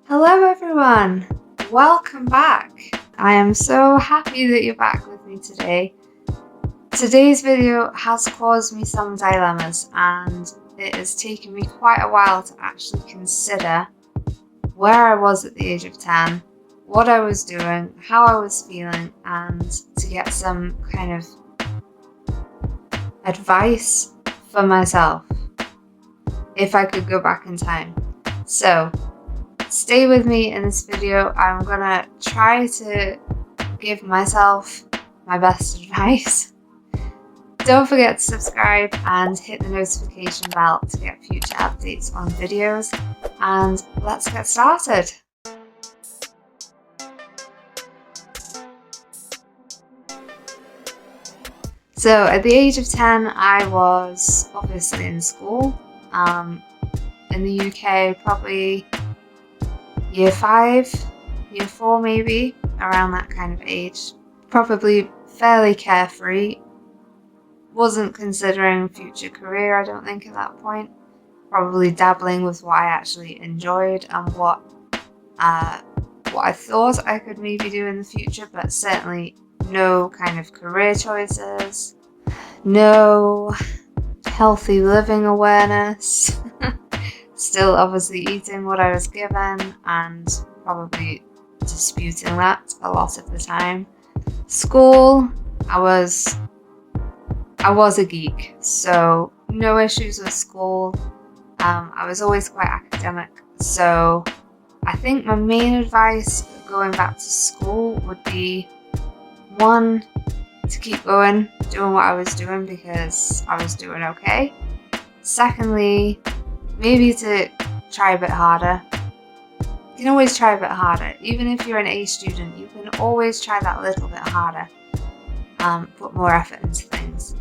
Hello everyone, welcome back. I am so happy that you're back with me today. Today's video has caused me some dilemmas and it has taken me quite a while to actually consider where I was at the age of 10, what I was doing, how I was feeling, and to get some kind of advice for myself if I could go back in time. So stay with me in this video. I'm gonna try to give myself my best advice. Don't forget to subscribe and hit the notification bell to get future updates on videos, and let's get started. So at the age of 10, I was obviously in school. In the UK, probably year 5, year 4 maybe, around that kind of age. Probably fairly carefree. Wasn't considering future career, I don't think, at that point. Probably dabbling with what I actually enjoyed and what I thought I could maybe do in the future, but certainly no kind of career choices, no healthy living awareness. Still obviously eating what I was given and probably disputing that a lot of the time. School, I was a geek, so no issues with school. I was always quite academic, so I think my main advice going back to school would be, one, to keep going, doing what I was doing because I was doing okay. Secondly, maybe to try a bit harder. You can always try a bit harder. Even if you're an A student, you can always try that little bit harder. Put more effort into things.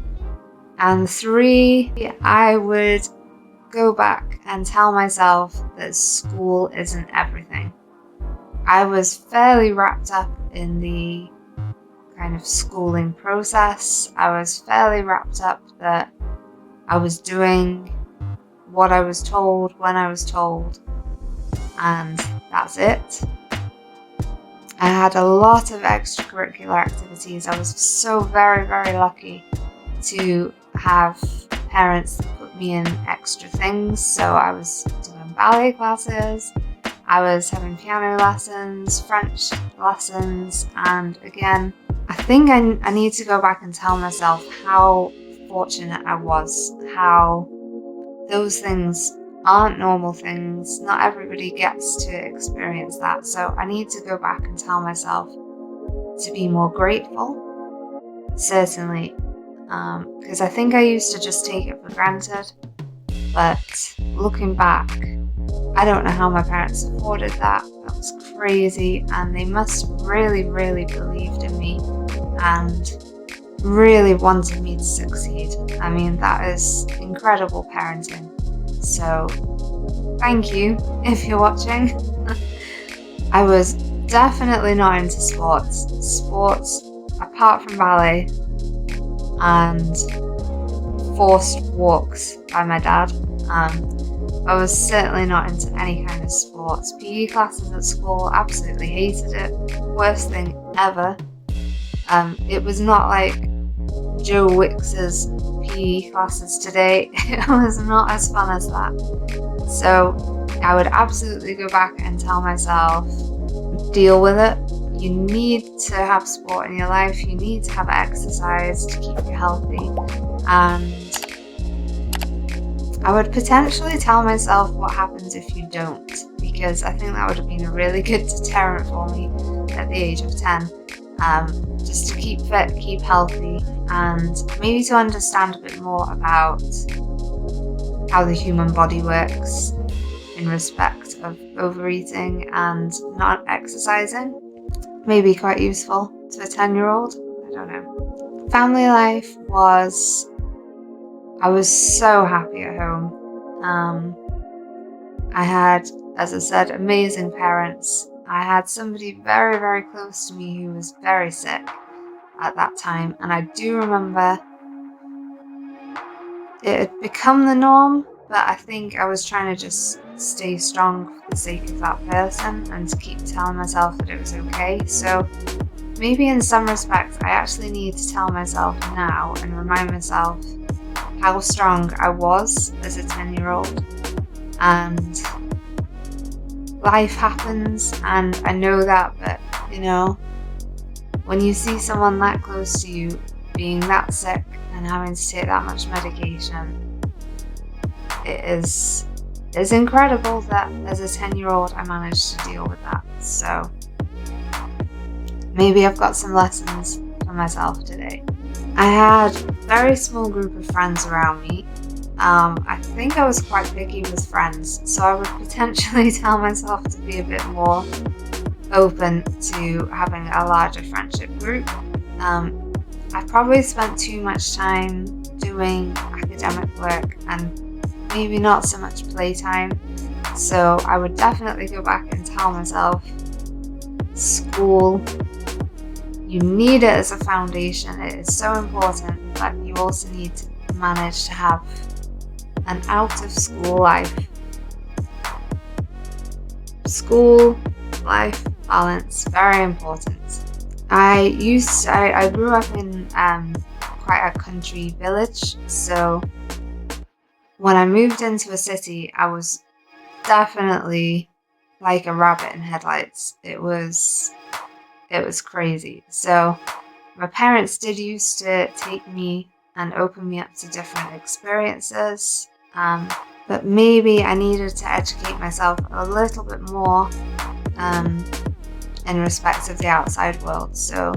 And 3, I would go back and tell myself that school isn't everything. I was fairly wrapped up in the kind of schooling process. I was fairly wrapped up that I was doing what I was told when I was told, and that's it. I had a lot of extracurricular activities. I was so very, very lucky to have parents that put me in extra things. So I was doing ballet classes, I was having piano lessons, French lessons, and again, I think I need to go back and tell myself how fortunate I was, how those things aren't normal things. Not everybody gets to experience that. So I need to go back and tell myself to be more grateful, certainly, because I think I used to just take it for granted. But looking back, I don't know how my parents afforded that. That was crazy, and they must have really, really believed in me and really wanted me to succeed. I mean, that is incredible parenting. So thank you if you're watching. I was definitely not into sports. Sports, apart from ballet and forced walks by my dad. I was certainly not into any kind of sports. PE classes at school, absolutely hated it. Worst thing ever. It was not like Joe Wicks's PE classes today. It was not as fun as that. So I would absolutely go back and tell myself, deal with it. You need to have sport in your life. You need to have exercise to keep you healthy. And I would potentially tell myself what happens if you don't, because I think that would have been a really good deterrent for me at the age of 10. Just to keep fit, keep healthy, and maybe to understand a bit more about how the human body works in respect of overeating and not exercising. Maybe quite useful to a 10-year-old, I don't know. Family life was, I was so happy at home. I had, as I said, amazing parents. I had somebody very, very close to me who was very sick at that time, and I do remember it had become the norm, but I think I was trying to just stay strong for the sake of that person and to keep telling myself that it was okay. So maybe in some respects I actually need to tell myself now and remind myself how strong I was as a 10-year-old. And life happens, and I know that, but you know, when you see someone that close to you being that sick and having to take that much medication, it's incredible that as a 10-year-old I managed to deal with that. So maybe I've got some lessons for myself today. I had a very small group of friends around me. I think I was quite picky with friends, so I would potentially tell myself to be a bit more open to having a larger friendship group. I probably spent too much time doing academic work and maybe not so much playtime, so I would definitely go back and tell myself, school, you need it as a foundation. It is so important, but you also need to manage to have an out of school life. School life balance, very important. I grew up in quite a country village, so when I moved into a city, I was definitely like a rabbit in headlights. It was crazy. So my parents did used to take me and open me up to different experiences, but maybe I needed to educate myself a little bit more in respect of the outside world. So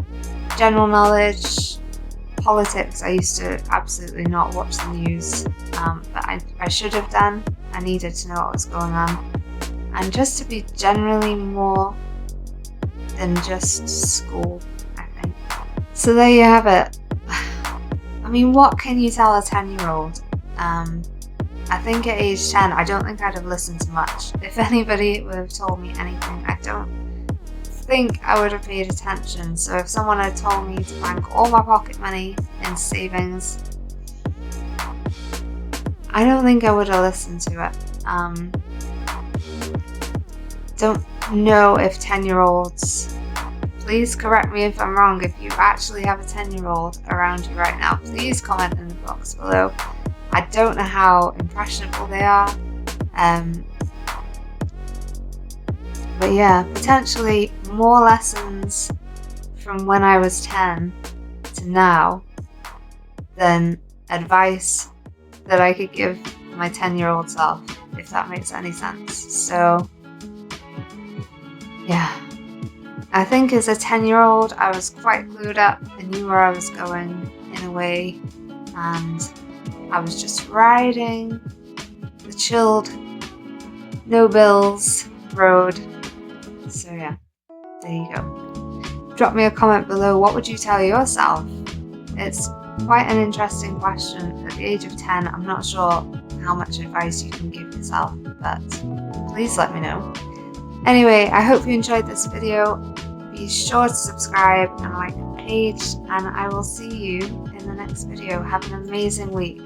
general knowledge, politics, I used to absolutely not watch the news, but I should have done. I needed to know what was going on, and just to be generally more than just school, I think. So there you have it. I mean, what can you tell a 10-year-old? I think at age 10, I don't think I'd have listened to much. If anybody would have told me anything, I don't think I would have paid attention. So if someone had told me to bank all my pocket money in savings, I don't think I would have listened to it. Don't know if 10-year-olds, please correct me if I'm wrong, if you actually have a 10-year-old around you right now, please comment in the box below. I don't know how impressionable they are, but yeah, potentially more lessons from when I was 10 to now than advice that I could give my 10-year-old self, if that makes any sense. So yeah, I think as a 10-year-old I was quite clued up. I knew where I was going in a way, and I was just riding the chilled, no bills road. So yeah, there you go. Drop me a comment below. What would you tell yourself? It's quite an interesting question. At the age of 10, I'm not sure how much advice you can give yourself, but please let me know. Anyway, I hope you enjoyed this video. Be sure to subscribe and like the page, and I will see you in the next video. Have an amazing week.